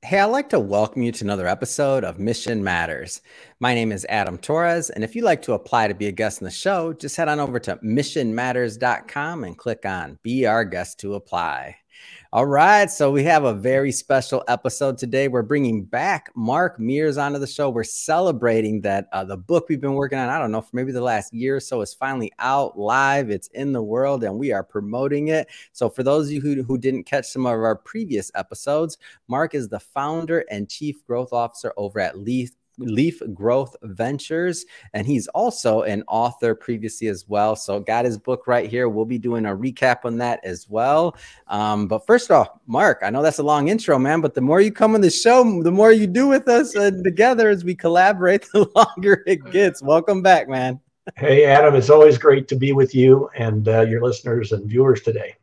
Hey, I'd like to welcome you to another episode of Mission Matters. My name is Adam Torres, and if you'd like to apply to be a guest in the show, just head on over to missionmatters.com and click on Be Our Guest to apply. All right, so we have a very special episode today. We're bringing back Mark Mears onto the show. We're celebrating that the book we've been working on, I don't know, for maybe the last year or so is finally out live. It's in the world, and we are promoting it. So for those of you who didn't catch some of our previous episodes, Mark is the founder and chief growth officer over at Leaf Growth Ventures, and he's also an author previously as well. So got his book right here. We'll be doing a recap on that as well. But first off, Mark, I know that's a long intro, man, but the more you come on the show, the more you do with us together as we collaborate, the longer it gets. Welcome back, man. Hey, Adam, it's always great to be with you and your listeners and viewers today.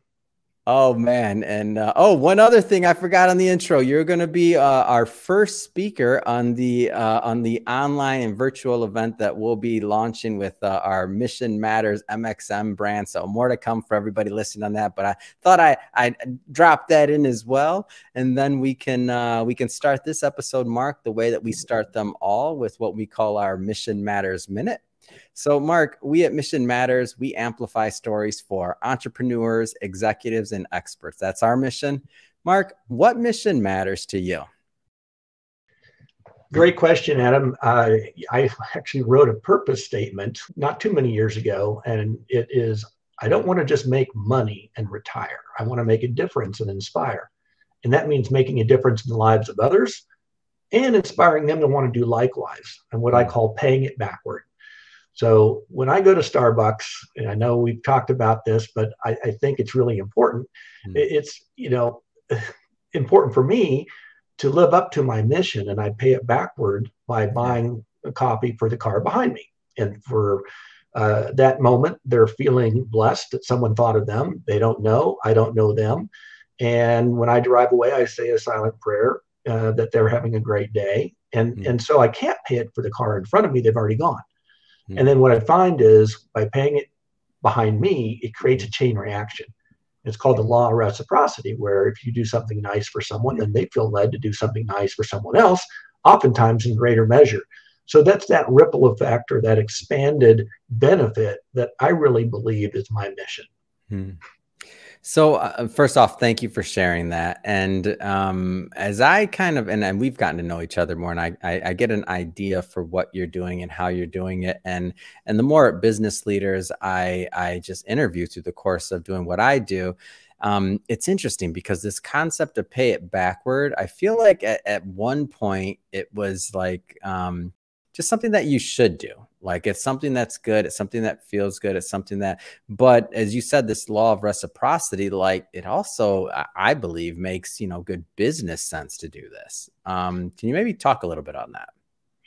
Oh, man. And one other thing I forgot on the intro. You're going to be our first speaker on the online and virtual event that we'll be launching with our Mission Matters MXM brand. So more to come for everybody listening on that. But I thought I'd drop that in as well. And then we can start this episode, Mark, the way that we start them all, with what we call our Mission Matters Minute. So, Mark, we at Mission Matters, we amplify stories for entrepreneurs, executives, and experts. That's our mission. Mark, what mission matters to you? Great question, Adam. I actually wrote a purpose statement not too many years ago, and it is, I don't want to just make money and retire. I want to make a difference and inspire. And that means making a difference in the lives of others and inspiring them to want to do likewise, and what I call paying it backward. So when I go to Starbucks, and I know we've talked about this, but I think it's really important. It's, important for me to live up to my mission, and I pay it backward by buying a coffee for the car behind me. And for that moment, they're feeling blessed that someone thought of them. They don't know, I don't know them. And when I drive away, I say a silent prayer that they're having a great day. And so I can't pay it for the car in front of me. They've already gone. And then what I find is by paying it behind me, it creates a chain reaction. It's called the law of reciprocity, where if you do something nice for someone, then they feel led to do something nice for someone else, oftentimes in greater measure. So that's that ripple effect, or that expanded benefit, that I really believe is my mission. So first off, thank you for sharing that. And as I kind of, and we've gotten to know each other more, and I get an idea for what you're doing and how you're doing it. And the more business leaders I just interview through the course of doing what I do, it's interesting because this concept of pay it backward, I feel like at one point it was like just something that you should do. Like, it's something that's good. It's something that feels good. It's something that, but as you said, this law of reciprocity, like, it also, I believe, makes, good business sense to do this. Can you maybe talk a little bit on that?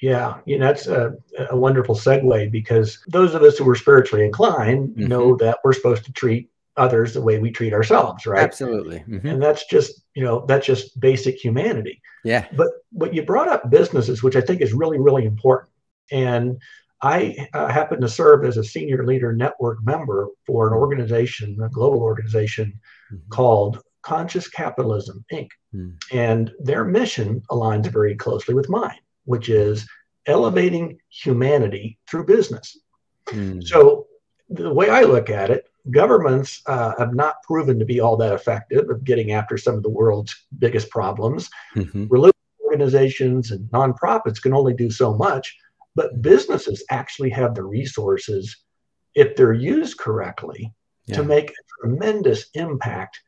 Yeah, that's a wonderful segue, because those of us who are spiritually inclined know that we're supposed to treat others the way we treat ourselves, right? Absolutely. And that's just, that's just basic humanity. Yeah. But you brought up businesses, which I think is really, really important. And I happen to serve as a senior leader network member for an organization, a global organization called Conscious Capitalism, Inc. And their mission aligns very closely with mine, which is elevating humanity through business. So the way I look at it, governments have not proven to be all that effective of getting after some of the world's biggest problems. Religious organizations and nonprofits can only do so much. But businesses actually have the resources, if they're used correctly, to make a tremendous impact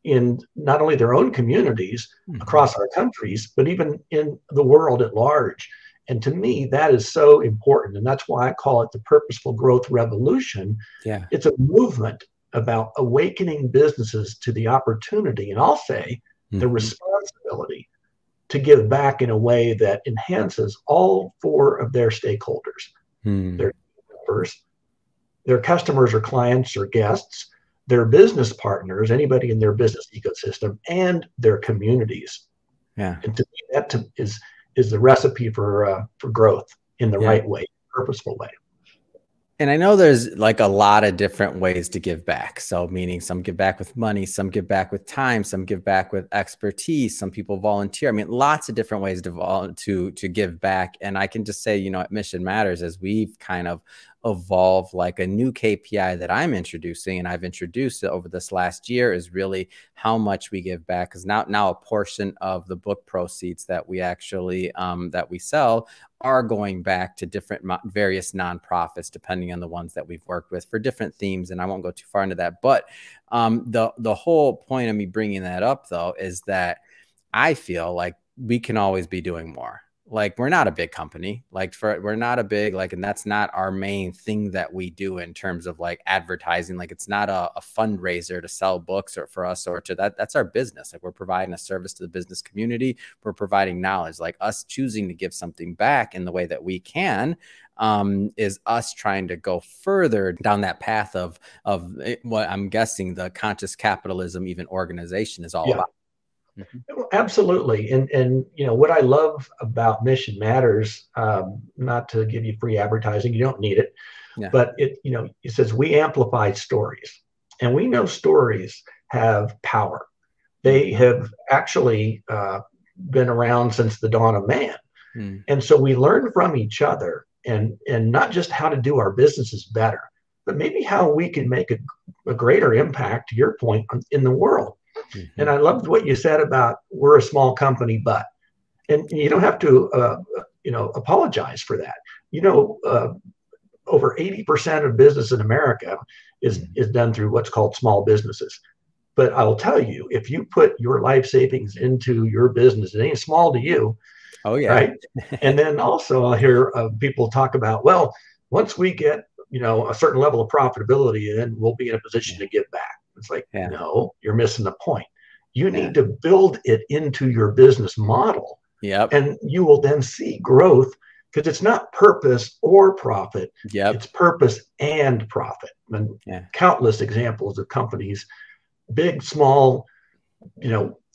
in not only their own communities across our countries, but even in the world at large. And to me, that is so important. And that's why I call it the Purposeful Growth Revolution. Yeah. It's a movement about awakening businesses to the opportunity, and I'll say the responsibility, to give back in a way that enhances all four of their stakeholders, their members, their customers or clients or guests, their business partners, anybody in their business ecosystem, and their communities. Yeah. And to me, that is the recipe for growth in the right way, purposeful way. And I know there's like a lot of different ways to give back. So meaning some give back with money, some give back with time, some give back with expertise, some people volunteer. I mean, lots of different ways to give back. And I can just say, you know, at Mission Matters, as we've kind of evolved, like a new KPI that I'm introducing, and I've introduced it over this last year, is really how much we give back. Because now a portion of the book proceeds that we actually that we sell are going back to different various nonprofits, depending on the ones that we've worked with for different themes. And I won't go too far into that. But the whole point of me bringing that up, though, is that I feel like we can always be doing more. Like, we're not a big company, we're not a big, and that's not our main thing that we do in terms of like advertising. Like, it's not a fundraiser to sell books or for us or to that's our business. Like, we're providing a service to the business community. We're providing knowledge. Like, us choosing to give something back in the way that we can is us trying to go further down that path of what I'm guessing the conscious capitalism, even organization, is all about. Mm-hmm. Absolutely. And you know, what I love about Mission Matters, not to give you free advertising, you don't need it, but it says we amplify stories, and we know stories have power. They have actually been around since the dawn of man. And so we learn from each other, and not just how to do our businesses better, but maybe how we can make a greater impact, to your point, in the world. And I loved what you said about we're a small company, and you don't have to, apologize for that. Over 80% of business in America is done through what's called small businesses. But I'll tell you, if you put your life savings into your business, it ain't small to you. Oh, yeah. Right. And then also I'll hear people talk about, well, once we get, a certain level of profitability, then we'll be in a position to give back. It's like, no, you're missing the point. You need to build it into your business model. And you will then see growth, because it's not purpose or profit. It's purpose and profit. And countless examples of companies, big, small,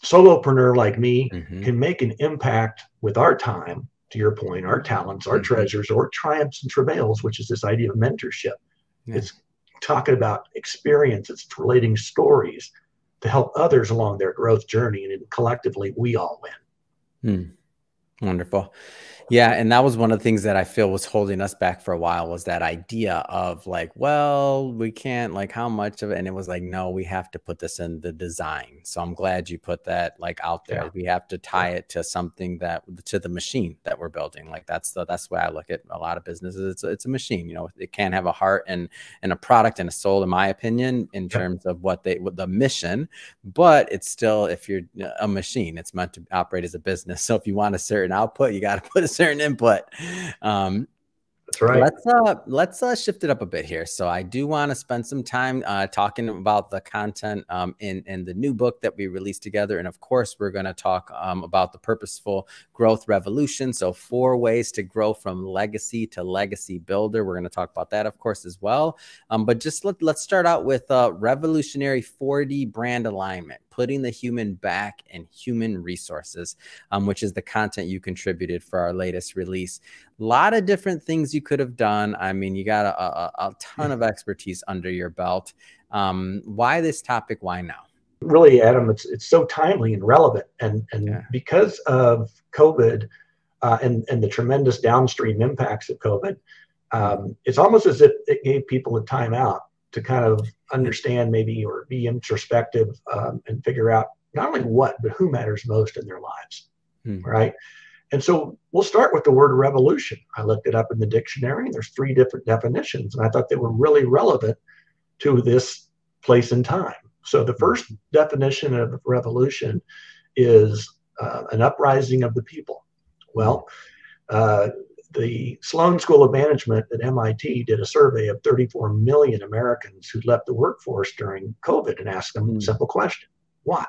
solopreneur like me, can make an impact with our time, to your point, our talents, our treasures, or triumphs and travails, which is this idea of mentorship. It's talking about experience. It's relating stories to help others along their growth journey. And collectively, we all win. Wonderful. Yeah. And that was one of the things that I feel was holding us back for a while, was that idea of like, well, we can't, like, how much of it? And it was like, no, we have to put this in the design. So I'm glad you put that like out there. We have to tie it to something to the machine that we're building. Like, that's the way I look at a lot of businesses. It's a machine, it can't have a heart and a product and a soul, in my opinion, in terms of what the mission, but it's still, if you're a machine, it's meant to operate as a business. So if you want a certain output, you got to put a certain input. That's right. Let's shift it up a bit here. So I do want to spend some time talking about the content in the new book that we released together. And of course, we're going to talk about the Purposeful Growth Revolution. So 4 ways to grow from legacy to legacy builder. We're going to talk about that, of course, as well. But just let's start out with revolutionary 4D brand alignment, putting the human back in human resources, which is the content you contributed for our latest release. A lot of different things you could have done. I mean, you got a ton of expertise under your belt. Why this topic? Why now? Really, Adam, it's so timely and relevant. And because of COVID and the tremendous downstream impacts of COVID, it's almost as if it gave people a time out to kind of understand maybe, or be introspective and figure out not only what, but who matters most in their lives. Right. And so we'll start with the word revolution. I looked it up in the dictionary, and there's 3 different definitions, and I thought they were really relevant to this place and time. So the first definition of revolution is an uprising of the people. Well, the Sloan School of Management at MIT did a survey of 34 million Americans who left the workforce during COVID and asked them a simple question: why?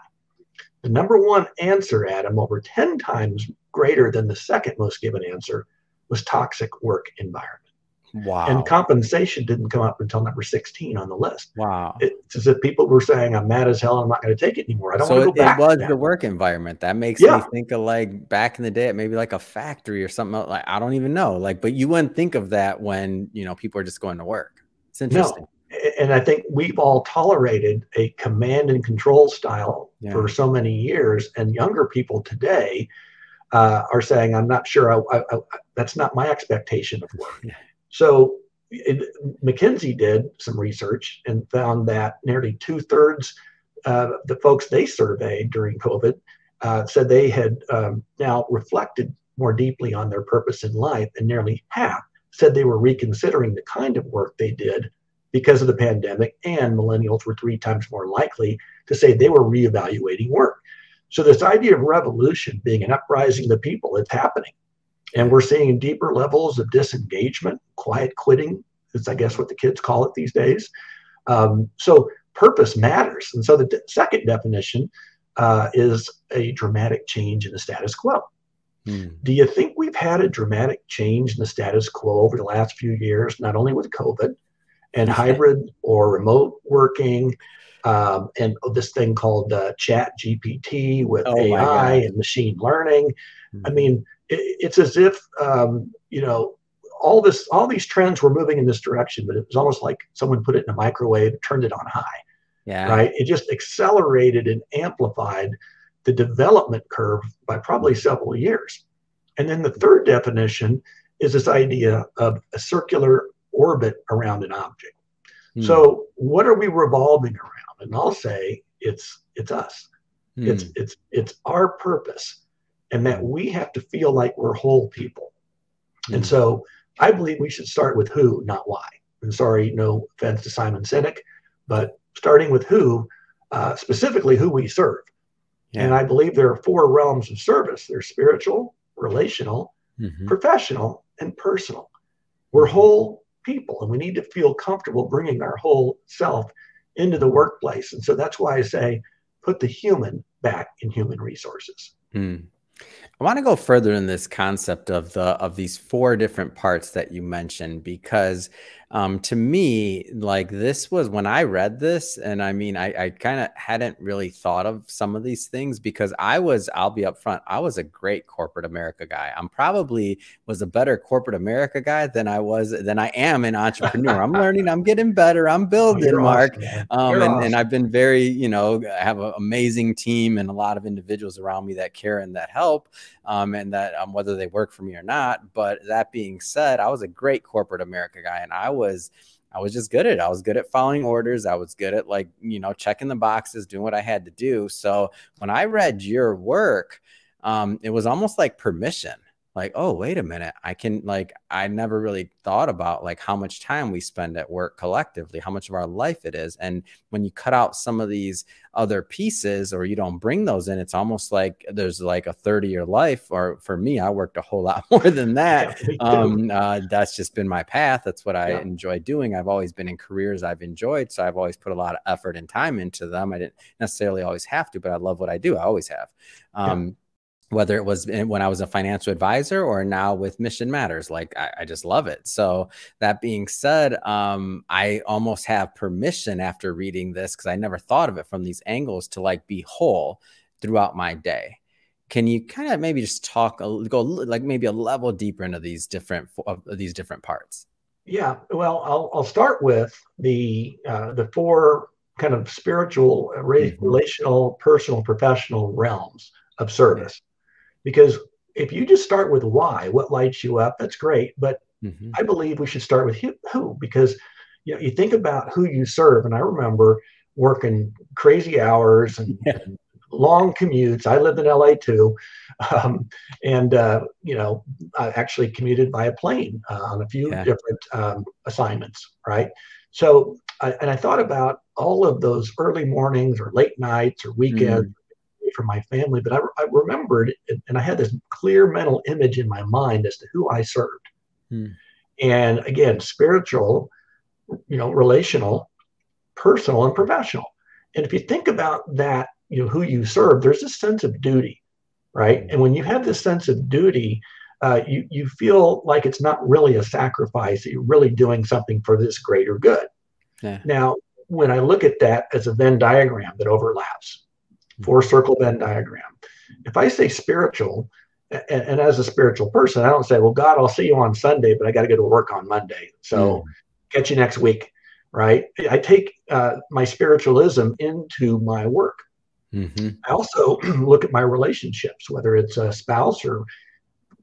The number one answer, Adam, over 10 times greater than the second most given answer, was toxic work environment. And Wow. compensation didn't come up until number 16 on the list. Wow. It's as if people were saying, I'm mad as hell. I'm not going to take it anymore. I don't want So to go it back to was that. the work environment that makes me Yeah. think of like back in the day, maybe like a factory or something like, I don't even know. Like, but you wouldn't think of that when, you know, people are just going to work. It's interesting. No. And I think we've all tolerated a command and control style Yeah. for so many years. And younger people today are saying, I'm not sure, that's not my expectation of work. Yeah. So McKinsey did some research and found that nearly 2/3 the folks they surveyed during COVID said they had now reflected more deeply on their purpose in life, and nearly half said they were reconsidering the kind of work they did because of the pandemic, and millennials were 3 times more likely to say they were reevaluating work. So this idea of revolution being an uprising of the people, it's happening. And we're seeing deeper levels of disengagement, quiet quitting, is I guess what the kids call it these days. So purpose matters. And so the second definition is a dramatic change in the status quo. Do you think we've had a dramatic change in the status quo over the last few years, not only with COVID and hybrid or remote working, and this thing called Chat GPT with AI and machine learning? I mean, it's as if, you know, all these trends were moving in this direction, but it was almost like someone put it in a microwave, turned it on high. Yeah. Right. It just accelerated and amplified the development curve by probably several years. And then the third definition is this idea of a circular orbit around an object. So what are we revolving around? And I'll say it's us. It's our purpose, and that we have to feel like we're whole people. And so I believe we should start with who, not why. And sorry, no offense to Simon Sinek, but starting with who, specifically who we serve. And I believe there are 4 realms of service. There's spiritual, relational, professional, and personal. We're whole people, and we need to feel comfortable bringing our whole self into the workplace. And so that's why I say, put the human back in human resources. I want to go further in this concept of these 4 different parts that you mentioned, because to me, like, this was when I read this, and I mean, I kind of hadn't really thought of some of these things, because I'll be upfront, I was a great corporate America guy. I'm probably was a better corporate America guy than I am an entrepreneur. I'm learning, I'm getting better, I'm building, Mark. Awesome, and I've been very, you know, I have an amazing team and a lot of individuals around me that care and that help. And that whether they work for me or not. But that being said, I was a great corporate America guy, and I was just good at it. I was good at following orders. I was good at, like, you know, checking the boxes, doing what I had to do. So when I read your work, it was almost like permission. Like, oh, wait a minute. I never really thought about like how much time we spend at work collectively, how much of our life it is. And when you cut out some of these other pieces, or you don't bring those in, it's almost like there's like a 30-year life. Or for me, I worked a whole lot more than that. That's just been my path. That's what I enjoy doing. I've always been in careers I've enjoyed. So I've always put a lot of effort and time into them. I didn't necessarily always have to, but I love what I do. I always have. Whether it was when I was a financial advisor or now with Mission Matters, like I just love it. So that being said, I almost have permission after reading this, because I never thought of it from these angles, to like be whole throughout my day. Can you kind of maybe just go like maybe a level deeper into these different parts? Yeah, well, I'll start with the 4 kind of spiritual, relational, personal, professional realms of service. Because if you just start with why, what lights you up, that's great. But I believe we should start with who, because, you know, you think about who you serve. And I remember working crazy hours and long commutes. I lived in LA too. You know, I actually commuted by a plane on a few different assignments, right? So, I thought about all of those early mornings or late nights or weekends for my family, but I remembered, and I had this clear mental image in my mind as to who I served. And again, spiritual, you know, relational, personal, and professional. And if you think about that, you know, who you serve, there's this sense of duty, right? And when you have this sense of duty, you feel like it's not really a sacrifice. You're really doing something for this greater good. Yeah. Now, when I look at that as a Venn diagram that overlaps, 4-circle Venn diagram, if I say spiritual, and as a spiritual person, I don't say, well, God, I'll see you on Sunday, but I got to go to work on Monday. So catch you next week, right? I take my spiritualism into my work. I also look at my relationships, whether it's a spouse or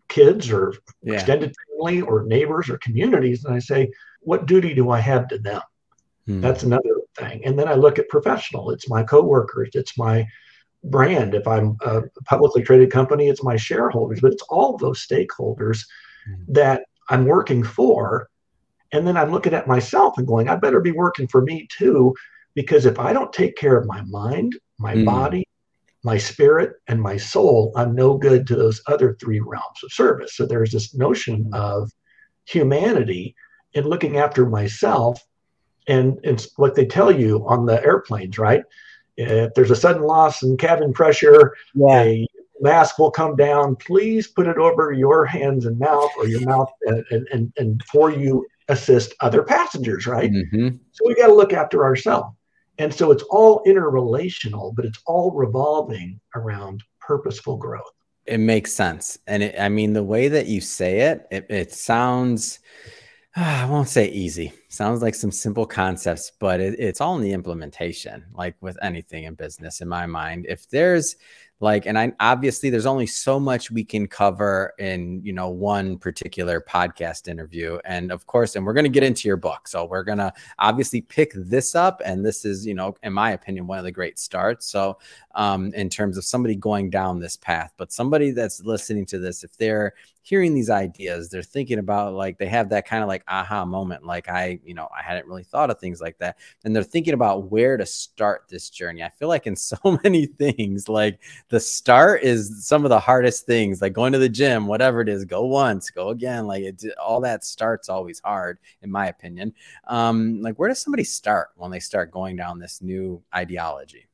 kids or extended family or neighbors or communities. And I say, what duty do I have to them? That's another thing. And then I look at professional. It's my coworkers. It's my brand. If I'm a publicly traded company, it's my shareholders, but it's all those stakeholders that I'm working for. And then I'm looking at myself and going, I better be working for me too, because if I don't take care of my mind, my body, my spirit, and my soul, I'm no good to those other 3 realms of service. So there's this notion of humanity and looking after myself. And it's what they tell you on the airplanes, right? If there's a sudden loss in cabin pressure, a mask will come down. Please put it over your hands and mouth, or your mouth, and before you assist other passengers, right? So we got to look after ourselves. And so it's all interrelational, but it's all revolving around purposeful growth. It makes sense. And I mean, the way that you say it sounds, I won't say easy. Sounds like some simple concepts, but it's all in the implementation, like with anything in business, in my mind. If there's obviously there's only so much we can cover in, one particular podcast interview. And of course, and we're going to get into your book. So we're going to obviously pick this up. And this is, in my opinion, one of the great starts. So in terms of somebody going down this path, but somebody that's listening to this, if they're hearing these ideas, they're thinking about they have that kind of aha moment. I hadn't really thought of things like that. And they're thinking about where to start this journey. I feel like in so many things, the start is some of the hardest things, like going to the gym, whatever it is, go once, go again. All that start's always hard, in my opinion. Where does somebody start when they start going down this new ideology?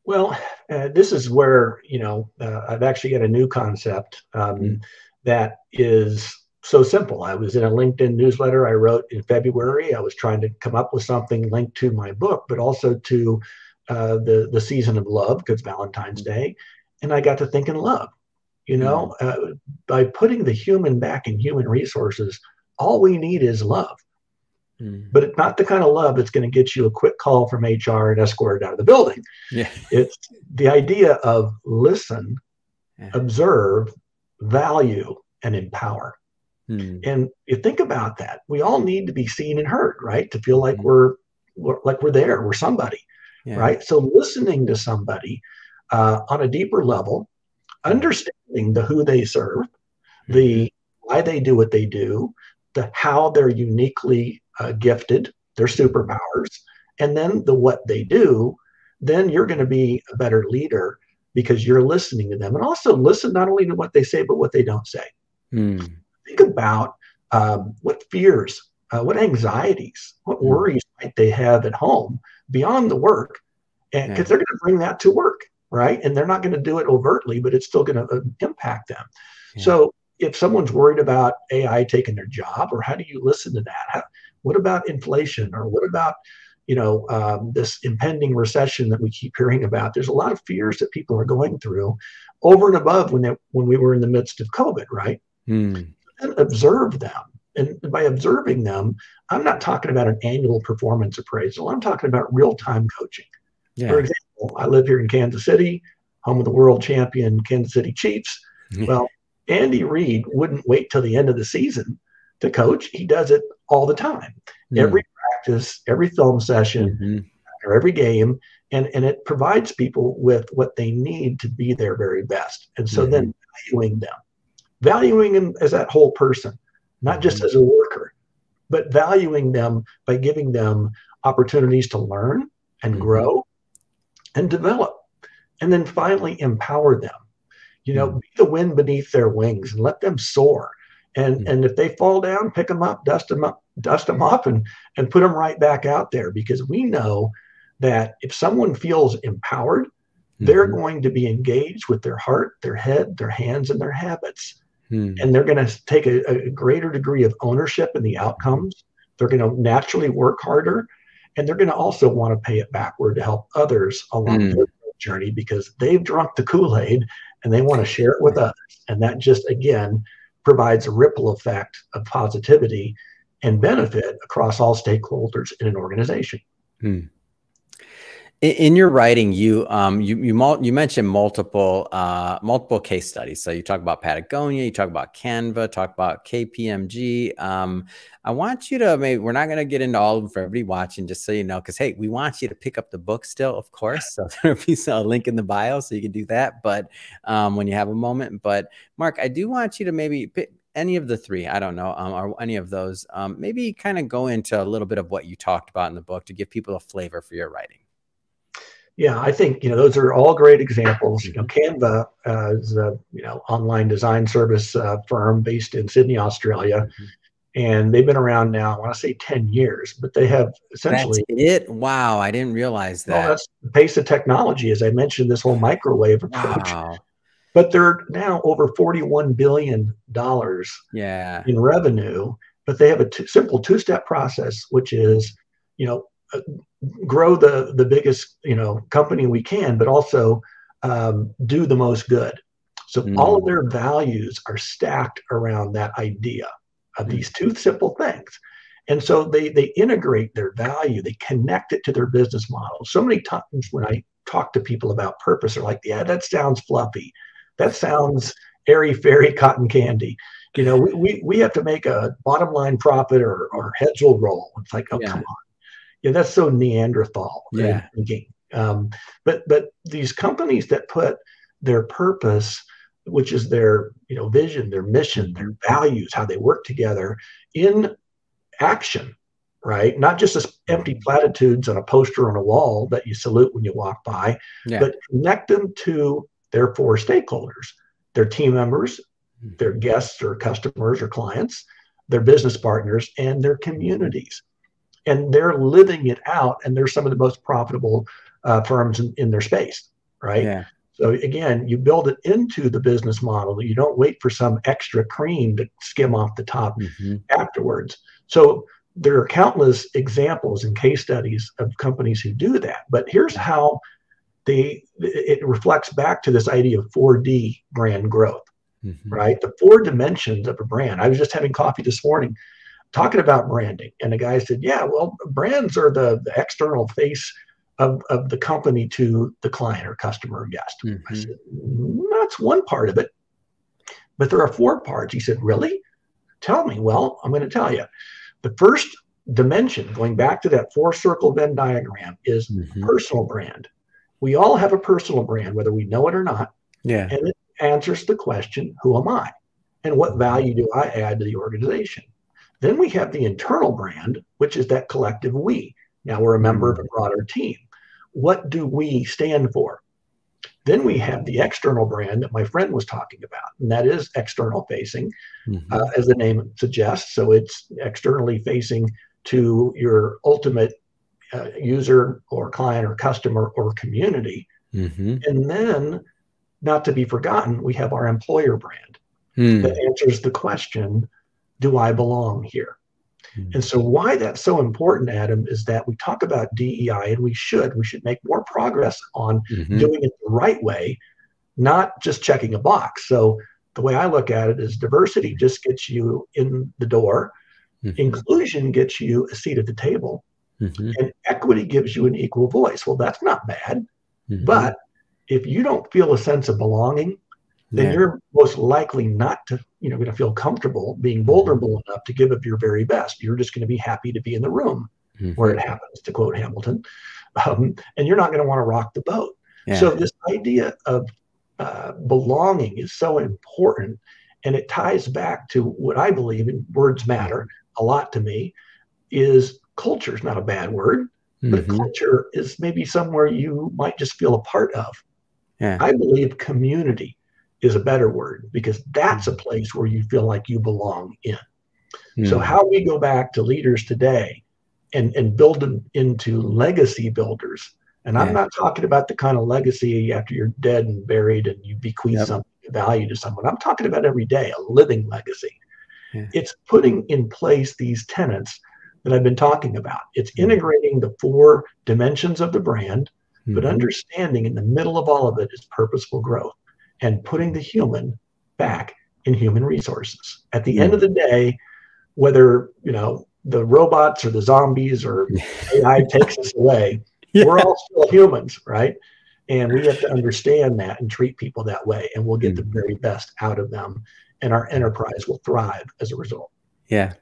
Well, this is where, I've actually got a new concept that is so simple. I was in a LinkedIn newsletter I wrote in February. I was trying to come up with something linked to my book, but also to the season of love, because Valentine's Day. And I got to thinking love, by putting the human back in human resources, all we need is love. But it's not the kind of love that's going to get you a quick call from HR and escorted out of the building. It's the idea of listen, observe, value, and empower. And you think about that. We all need to be seen and heard, right? To feel like we're there, we're somebody, right? So listening to somebody on a deeper level, understanding the who they serve, the why they do what they do, the how they're uniquely gifted, their superpowers, and then the what they do, then you're going to be a better leader because you're listening to them. And also listen not only to what they say, but what they don't say. Think about what fears, what anxieties, what worries might they have at home beyond the work, and because they're going to bring that to work, right? And they're not going to do it overtly, but it's still going to impact them. So if someone's worried about AI taking their job, or how do you listen to that? What about inflation, or what about this impending recession that we keep hearing about? There's a lot of fears that people are going through over and above when we were in the midst of COVID, right? And observe them. And by observing them, I'm not talking about an annual performance appraisal. I'm talking about real-time coaching. For example, I live here in Kansas City, home of the world champion Kansas City Chiefs. Well, Andy Reid wouldn't wait till the end of the season to coach. He does it all the time. Every practice, every film session, or every game, and it provides people with what they need to be their very best. And so then valuing them as that whole person, not just as a worker, but valuing them by giving them opportunities to learn and grow and develop. And then finally empower them, be the wind beneath their wings and let them soar. And if they fall down, pick them up, dust them off and put them right back out there, because we know that if someone feels empowered, they're going to be engaged with their heart, their head, their hands, and their habits. And they're going to take a greater degree of ownership in the outcomes. They're going to naturally work harder, and they're going to also want to pay it backward to help others along their journey, because they've drunk the Kool-Aid and they want to share it with others. And that just, again, provides a ripple effect of positivity and benefit across all stakeholders in an organization. In your writing, you mentioned multiple case studies. So you talk about Patagonia, you talk about Canva, talk about KPMG. I want you to, maybe we're not going to get into all of them for everybody watching, just so you know, because hey, we want you to pick up the book still, of course. So there'll be a link in the bio, so you can do that. But when you have a moment, but Mark, I do want you to maybe pick any of the three, I don't know, or any of those, maybe kind of go into a little bit of what you talked about in the book to give people a flavor for your writing. Yeah, I think, those are all great examples. Canva is a, online design service firm based in Sydney, Australia. And they've been around now, I want to say 10 years, but they have essentially. That's it? Wow, I didn't realize that. Well, that's the pace of technology, as I mentioned, this whole microwave approach. Wow. But they're now over $41 billion in revenue. But they have a simple two-step process, which is, grow the biggest company we can, but also do the most good. So all of their values are stacked around that idea of these two simple things. And so they integrate their value, they connect it to their business model. So many times when I talk to people about purpose, they're like, yeah, that sounds fluffy, that sounds airy fairy cotton candy. We have to make a bottom line profit or heads will roll. It's like, oh, come on. Yeah, that's so Neanderthal thinking. But these companies that put their purpose, which is their vision, their mission, their values, how they work together in action, right? Not just as empty platitudes on a poster on a wall that you salute when you walk by, but connect them to their four stakeholders, their team members, their guests or customers or clients, their business partners, and their communities. And they're living it out, and they're some of the most profitable firms in their space, right? Yeah. So again, you build it into the business model. You don't wait for some extra cream to skim off the top afterwards. So there are countless examples and case studies of companies who do that. But here's how it reflects back to this idea of 4D brand growth, right? The 4 dimensions of a brand. I was just having coffee this morning talking about branding, and the guy said, yeah, well, brands are the external face of the company to the client or customer or guest. I said, that's one part of it, but there are 4 parts. He said, really? Tell me. Well, I'm going to tell you. The first dimension, going back to that 4-circle Venn diagram, is personal brand. We all have a personal brand, whether we know it or not. Yeah. And it answers the question, who am I? And what value do I add to the organization? Then we have the internal brand, which is that collective we. Now we're a member of a broader team. What do we stand for? Then we have the external brand that my friend was talking about, and that is external facing, as the name suggests. So it's externally facing to your ultimate user or client or customer or community. And then, not to be forgotten, we have our employer brand that answers the question, do I belong here? And so why that's so important, Adam, is that we talk about DEI, and we should make more progress on doing it the right way, not just checking a box. So the way I look at it is diversity just gets you in the door. Inclusion gets you a seat at the table. And equity gives you an equal voice. Well, that's not bad. But if you don't feel a sense of belonging, then you're most likely not going to feel comfortable being vulnerable enough to give up your very best. You're just going to be happy to be in the room where it happens, to quote Hamilton. And you're not going to want to rock the boat. So this idea of belonging is so important. And it ties back to what I believe in words matter a lot to me, is culture is not a bad word, but culture is maybe somewhere you might just feel a part of. I believe community is a better word, because that's a place where you feel like you belong in. So how we go back to leaders today and build them into legacy builders. And I'm not talking about the kind of legacy after you're dead and buried and you bequeath something value to someone. I'm talking about every day, a living legacy. Yeah. It's putting in place these tenets that I've been talking about. It's Mm-hmm. integrating the 4 dimensions of the brand, but Mm-hmm. understanding in the middle of all of it is purposeful growth and putting the human back in human resources. At the end of the day, whether, you know, the robots or the zombies or AI takes us away, we're all still humans, right? And we have to understand that and treat people that way, and we'll get the very best out of them, and our enterprise will thrive as a result. Yeah.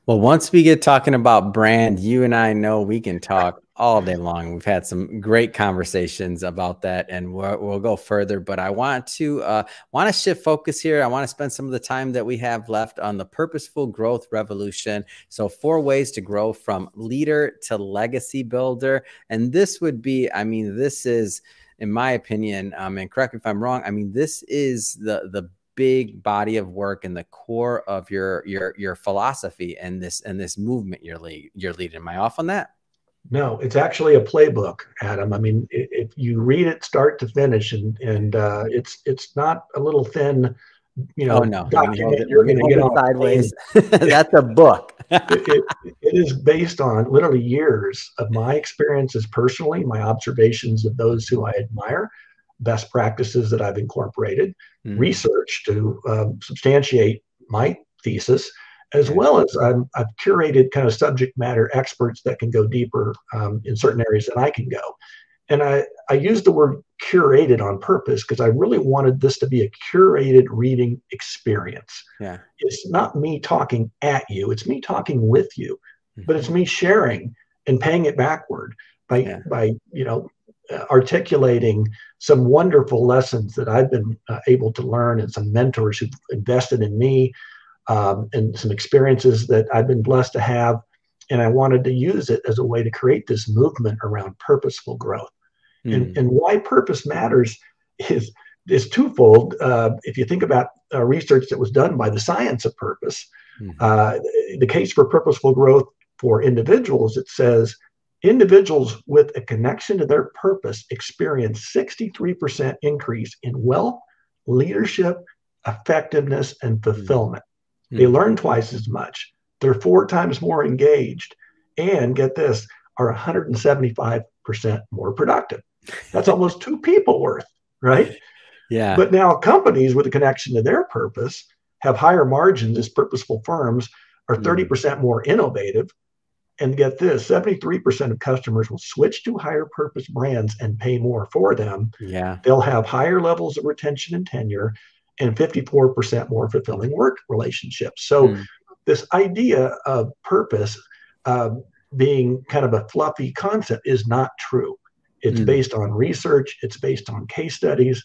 Well, once we get talking about brand, you and I know we can talk all day long. We've had some great conversations about that, and we'll go further. But I want to shift focus here. I want to spend some of the time that we have left on the Purposeful Growth Revolution. So 4 ways to grow from leader to legacy builder. And this would be, I mean, this is, in my opinion, and correct me if I'm wrong, I mean, this is the big body of work and the core of your philosophy and this movement you're leading. Am I off on that? No, it's actually a playbook, Adam. I mean, if you read it start to finish, and it's not a little thin, you know, document you're going to get on sideways. That's a book. it is based on literally years of my experiences personally, my observations of those who I admire, best practices that I've incorporated, research to substantiate my thesis, as well as I've curated kind of subject matter experts that can go deeper in certain areas than I can go. And I use the word curated on purpose because I really wanted this to be a curated reading experience. Yeah. It's not me talking at you, it's me talking with you, but it's me sharing and paying it backward by you know, articulating some wonderful lessons that I've been able to learn, and some mentors who've invested in me, and some experiences that I've been blessed to have. And I wanted to use it as a way to create this movement around purposeful growth. And why purpose matters is twofold. If you think about research that was done by the science of purpose, the case for purposeful growth for individuals, it says individuals with a connection to their purpose experience 63% increase in wealth, leadership, effectiveness, and fulfillment. They learn twice as much. They're 4 times more engaged, and get this, are 175% more productive. That's almost 2 people worth, right? Yeah. But now companies with a connection to their purpose have higher margins as purposeful firms are 30% more innovative. And get this, 73% of customers will switch to higher purpose brands and pay more for them. Yeah. They'll have higher levels of retention and tenure, and 54% more fulfilling work relationships. So this idea of purpose being kind of a fluffy concept is not true. It's based on research. It's based on case studies.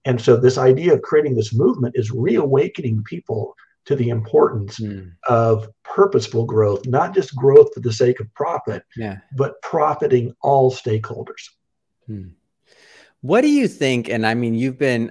And so this idea of creating this movement is reawakening people to the importance of purposeful growth, not just growth for the sake of profit, but profiting all stakeholders. What do you think? And I mean, you've been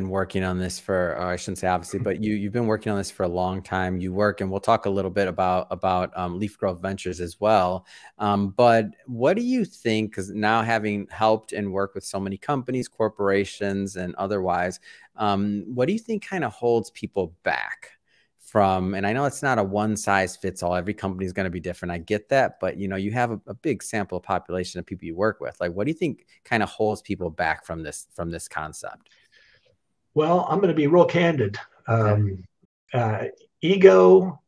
working on this for, or I shouldn't say obviously, but you've been working on this for a long time. You work, and we'll talk a little bit about Leaf Growth Ventures as well. But what do you think? Because now, having helped and worked with so many companies, corporations, and otherwise, what do you think kind of holds people back from? And I know it's not a one size fits all. Every company is going to be different. I get that, but you know, you have a big sample population of people you work with. Like, what do you think kind of holds people back from this concept? Well, I'm going to be real candid. Ego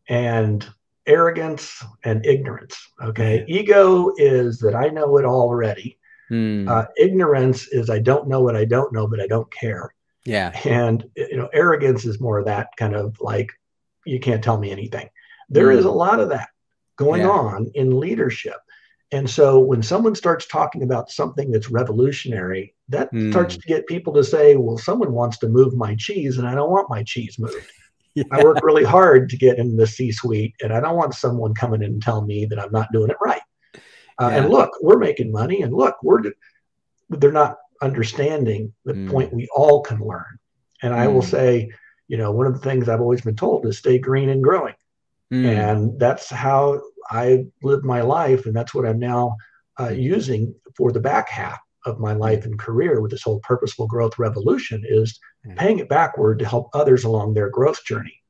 and arrogance and ignorance. Okay. Ego is that I know it already. Ignorance is I don't know what I don't know, but I don't care. Yeah. And, you know, arrogance is more of that kind of like, you can't tell me anything. There is a lot of that going on in leadership. And so when someone starts talking about something that's revolutionary, that starts to get people to say, well, someone wants to move my cheese and I don't want my cheese moved. I work really hard to get in the C-suite, and I don't want someone coming in and telling me that I'm not doing it right. And look, we're making money, and look, they're not understanding the point we all can learn. And I will say, you know, one of the things I've always been told is stay green and growing. And that's how I live my life. And that's what I'm now using for the back half of my life and career with this whole Purposeful Growth Revolution is paying it backward to help others along their growth journey.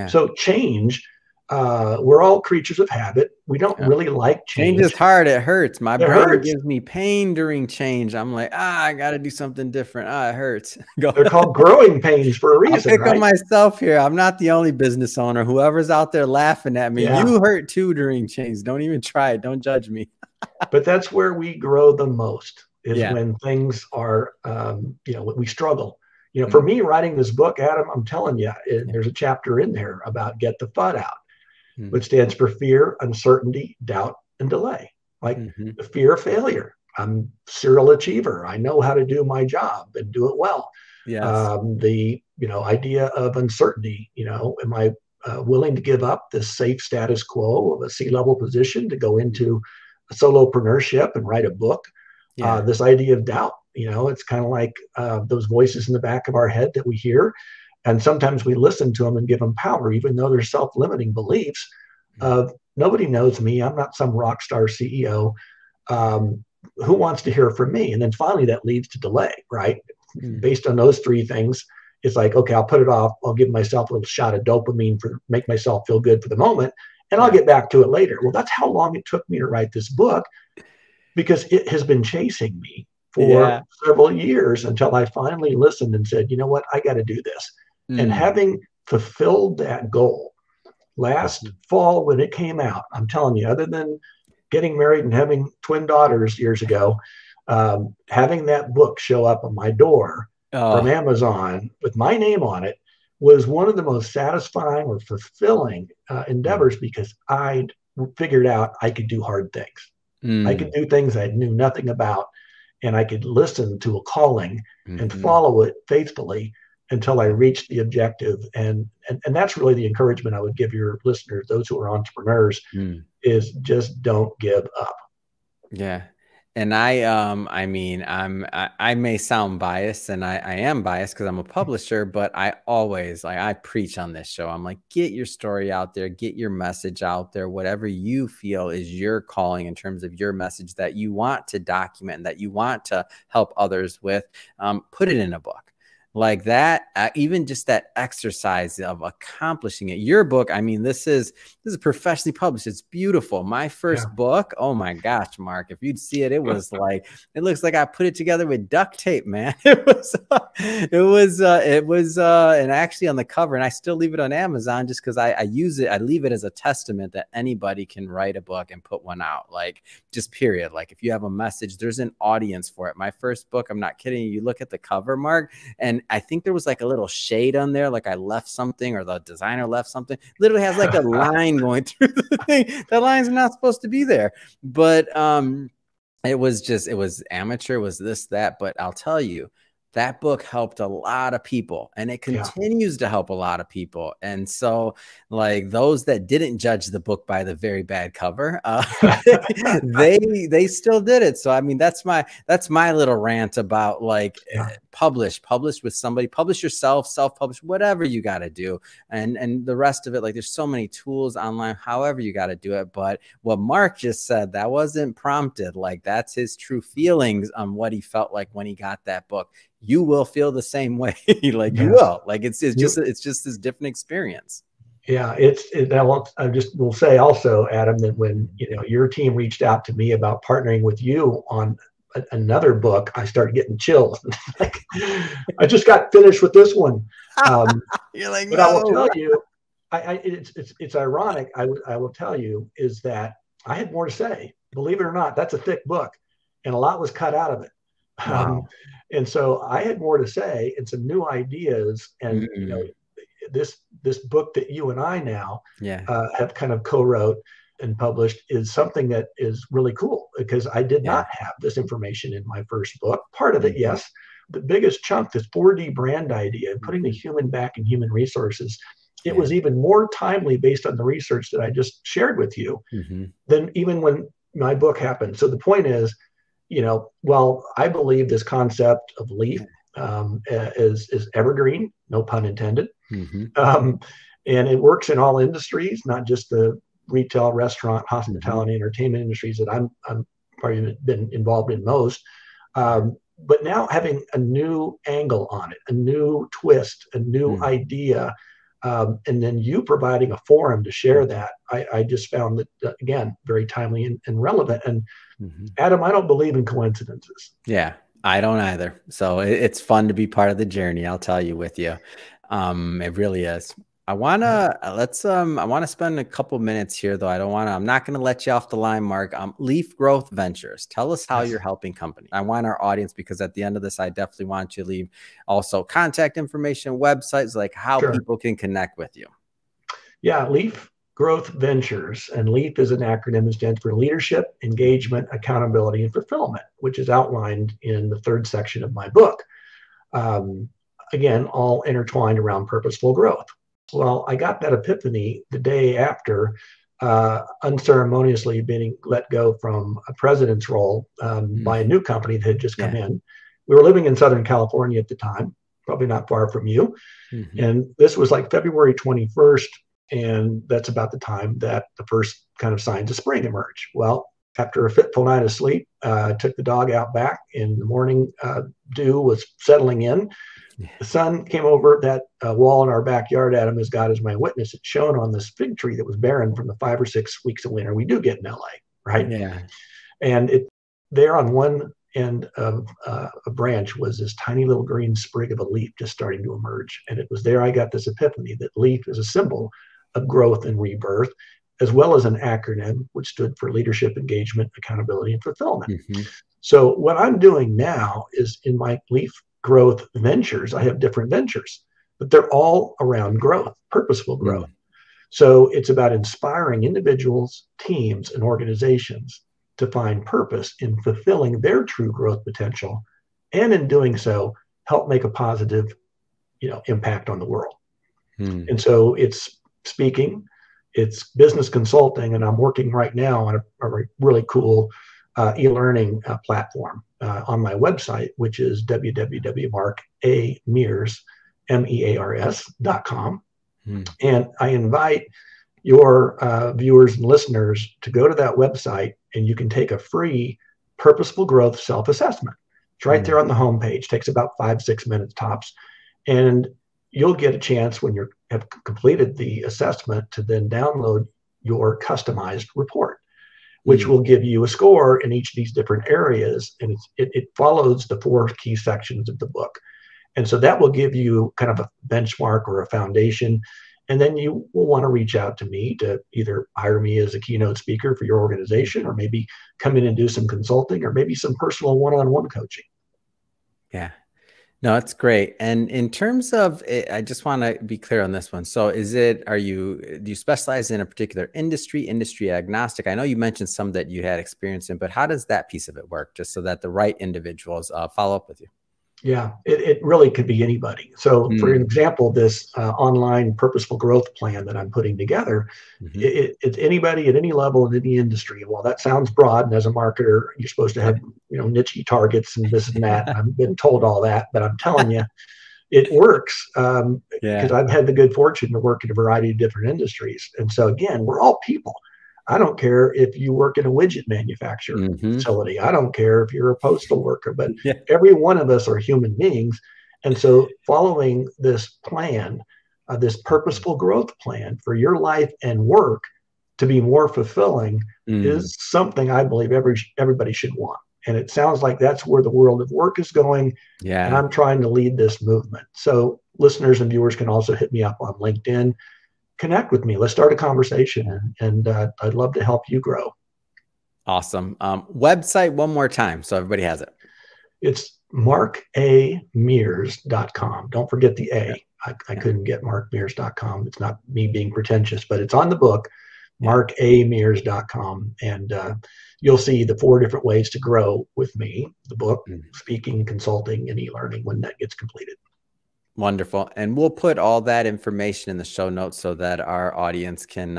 So change, we're all creatures of habit. We don't really like change. Change is hard. It hurts. My brain hurts. gives me pain during change. I'm like, I got to do something different. It hurts. They're called growing pains for a reason. I'll pick on myself here. I'm not the only business owner. Whoever's out there laughing at me, you hurt too during change. Don't even try it. Don't judge me. But that's where we grow the most, is when things are, we struggle. For me, writing this book, Adam, I'm telling you, there's a chapter in there about get the FUD out, which stands for fear, uncertainty, doubt, and delay. Like the fear of failure. I'm a serial achiever. I know how to do my job and do it well. The idea of uncertainty. Am I willing to give up this safe status quo of a C-level position to go into a solopreneurship and write a book? This idea of doubt. It's kind of like those voices in the back of our head that we hear. And sometimes we listen to them and give them power, even though they're self-limiting beliefs of nobody knows me. I'm not some rock star CEO. Who wants to hear from me? And then finally that leads to delay, right? Based on those three things, it's like, okay, I'll put it off. I'll give myself a little shot of dopamine make myself feel good for the moment. And I'll get back to it later. Well, that's how long it took me to write this book, because it has been chasing me for several years until I finally listened and said, you know what, I got to do this. And having fulfilled that goal last fall when it came out, I'm telling you, other than getting married and having twin daughters years ago, having that book show up on my door from Amazon with my name on it was one of the most satisfying or fulfilling endeavors, because I figured out I could do hard things. I could do things I knew nothing about, and I could listen to a calling and follow it faithfully until I reached the objective. And that's really the encouragement I would give your listeners, those who are entrepreneurs, is just don't give up. Yeah. And I may sound biased, and I am biased because I'm a publisher, but I always, I preach on this show. I'm like, get your story out there, get your message out there, whatever you feel is your calling in terms of your message that you want to document and that you want to help others with, put it in a book. Like that, even just that exercise of accomplishing it. Your book, this is professionally published. It's beautiful. My first book, oh my gosh, Mark, if you'd see it, it was like, it looks like I put it together with duct tape, man. It was, and actually on the cover, and I still leave it on Amazon just because I use it. I leave it as a testament that anybody can write a book and put one out. Like, just period. Like, if you have a message, there's an audience for it. My first book, I'm not kidding you. You look at the cover, Mark, and I think there was like a little shade on there, like I left something or the designer left something. Literally has like a line going through the thing. That line's not supposed to be there. But it was amateur, was this, that. But I'll tell you, that book helped a lot of people, and it continues to help a lot of people. And so, like, those that didn't judge the book by the very bad cover, they still did it. So, that's my little rant about, like, publish with somebody, publish yourself, self-publish, whatever you got to do. And the rest of it, like, there's so many tools online, however you got to do it. But what Mark just said, that wasn't prompted. Like, that's his true feelings on what he felt like when he got that book. You will feel the same way. Like, you will. Like, it's just this different experience. Yeah, I just will say also, Adam, that when your team reached out to me about partnering with you on another book, I started getting chills. Like, I just got finished with this one. You're like, but no. I will tell you, it's ironic. I will tell you is that I had more to say. Believe it or not, that's a thick book, and a lot was cut out of it. Wow. And so I had more to say and some new ideas. And this book that you and I now have kind of co-wrote and published is something that is really cool, because I did not have this information in my first book. Part of it, yes. The biggest chunk, this 4D brand idea, putting the human back in human resources, it was even more timely based on the research that I just shared with you than even when my book happened. So the point is, well, I believe this concept of leaf is evergreen, no pun intended. And it works in all industries, not just the retail, restaurant, hospitality, entertainment industries that I'm probably been involved in most. But now having a new angle on it, a new twist, a new idea, and then you providing a forum to share that, I just found that, again, very timely and relevant. And Adam, I don't believe in coincidences. Yeah, I don't either. So it's fun to be part of the journey. I'll tell you with you. It really is. I want to spend a couple minutes here though. I'm not going to let you off the line, Mark. Leaf Growth Ventures. Tell us how you're helping companies. I want our audience, because at the end of this, I definitely want you to leave also contact information, websites, like how people can connect with you. Yeah. Leaf Growth Ventures, and LEAF is an acronym that stands for Leadership, Engagement, Accountability, and Fulfillment, which is outlined in the 3rd section of my book. Again, all intertwined around purposeful growth. Well, I got that epiphany the day after unceremoniously being let go from a president's role by a new company that had just come in. We were living in Southern California at the time, probably not far from you. And this was like February 21st. And that's about the time that the first kind of signs of spring emerge. Well, after a fitful night of sleep, took the dog out back. In the morning, dew was settling in. The sun came over that wall in our backyard. Adam has got as my witness. It's shown on this fig tree that was barren from the 5 or 6 weeks of winter we do get in LA, right? Yeah. And there on one end of a branch was this tiny little green sprig of a leaf just starting to emerge. And it was there I got this epiphany that leaf is a symbol of growth and rebirth, as well as an acronym which stood for Leadership, Engagement, Accountability, and Fulfillment. So what I'm doing now is in my Leaf Growth Ventures, I have different ventures, but they're all around growth, purposeful growth. So it's about inspiring individuals, teams, and organizations to find purpose in fulfilling their true growth potential, and in doing so, help make a positive, impact on the world. And so it's speaking, it's business consulting, and I'm working right now on a really cool e-learning platform on my website, which is www.markmears.com. And I invite your viewers and listeners to go to that website, and you can take a free purposeful growth self-assessment. It's right there on the homepage. Takes about 5-6 minutes tops. And you'll get a chance when you have completed the assessment to then download your customized report, which will give you a score in each of these different areas. And it follows the 4 key sections of the book. And so that will give you kind of a benchmark or a foundation. And then you will want to reach out to me to either hire me as a keynote speaker for your organization, or maybe come in and do some consulting, or maybe some personal one-on-one coaching. Yeah. No, it's great. And in terms of it, I just want to be clear on this one. So do you specialize in a particular industry agnostic? I know you mentioned some that you had experience in, but how does that piece of it work, just so that the right individuals follow up with you? Yeah, it really could be anybody. So for example, this online purposeful growth plan that I'm putting together, it's anybody at any level in any industry. Well, that sounds broad. And as a marketer, you're supposed to have, niche targets and this and that. And I've been told all that, but I'm telling you, it works because I've had the good fortune to work in a variety of different industries. And so again, we're all people. I don't care if you work in a widget manufacturing facility. I don't care if you're a postal worker, but every one of us are human beings. And so following this plan, this purposeful growth plan for your life and work to be more fulfilling is something I believe everybody should want. And it sounds like that's where the world of work is going. Yeah. And I'm trying to lead this movement. So listeners and viewers can also hit me up on LinkedIn. Connect with me. Let's start a conversation, and I'd love to help you grow. Awesome. Website one more time so everybody has it. It's markamears.com. Don't forget the A. I couldn't get markmears.com. It's not me being pretentious, but it's on the book, markamears.com. And you'll see the 4 different ways to grow with me, the book, speaking, consulting, and e-learning when that gets completed. Wonderful. And we'll put all that information in the show notes so that our audience can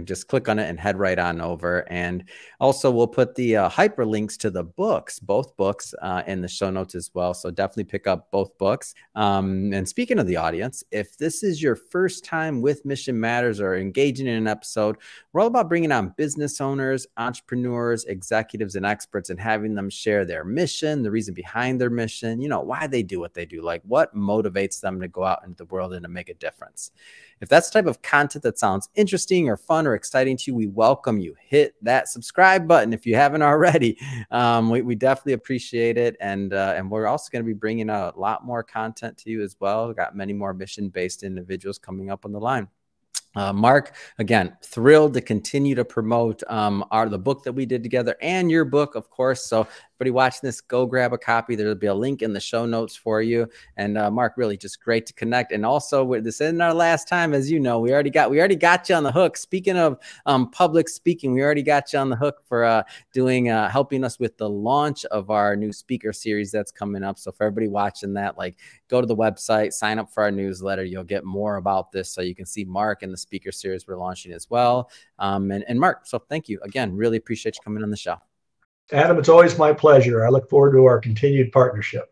just click on it and head right on over. And also we'll put the hyperlinks to the books, both books in the show notes as well. So definitely pick up both books. And speaking of the audience, if this is your first time with Mission Matters or engaging in an episode, we're all about bringing on business owners, entrepreneurs, executives, and experts and having them share their mission, the reason behind their mission, you know, why they do what they do, like what motivates them to go out into the world and to make a difference. If that's the type of content that sounds interesting or fun or exciting to you, we welcome you. Hit that subscribe button if you haven't already. We definitely appreciate it. And we're also going to be bringing a lot more content to you as well. We've got many more mission-based individuals coming up on the line. Mark, again, thrilled to continue to promote the book that we did together and your book, of course. So everybody watching this, go grab a copy. There'll be a link in the show notes for you. And Mark, really just great to connect. And also, this isn't our last time, as you know. We already got you on the hook. Speaking of public speaking, we already got you on the hook for helping us with the launch of our new speaker series that's coming up. So for everybody watching that, go to the website, sign up for our newsletter. You'll get more about this, so you can see Mark and the speaker series we're launching as well. And Mark, so thank you again. Really appreciate you coming on the show. Adam, it's always my pleasure. I look forward to our continued partnership.